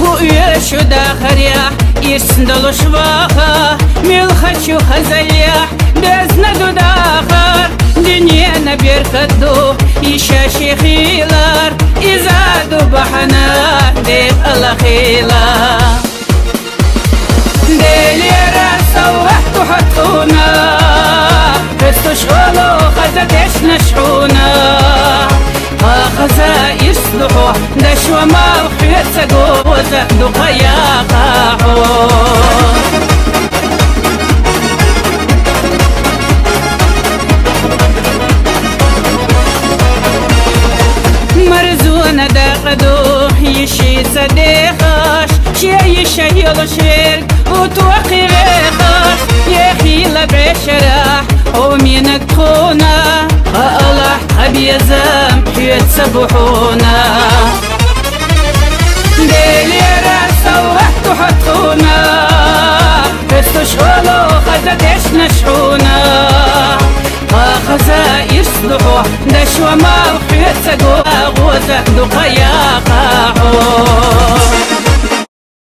ويشو داخر يا يسندل شواخا ملخشو خزليح بزندو داخر دنيانا بيركدو يشاشي خيلار إزادو بحنا ديب الأخيلا ديلي راسا وحتو حطونا بستو شغلو خزتش نشحونا خزا يصلحو دشوا ما وحيت سقو وزهدو قياقاحو مرزونا داقدو يشي صديقاش شي يشيل شرك وتوقي غيخاش يخيل بعشراح ومينك خونا الله أبيزام حيت سبحونا ديلي راسا وحتو حطونا استشغلو خزتش نشحونا خزا يصلحو دشوا ما وحيت سقو وزهدو قياقاحو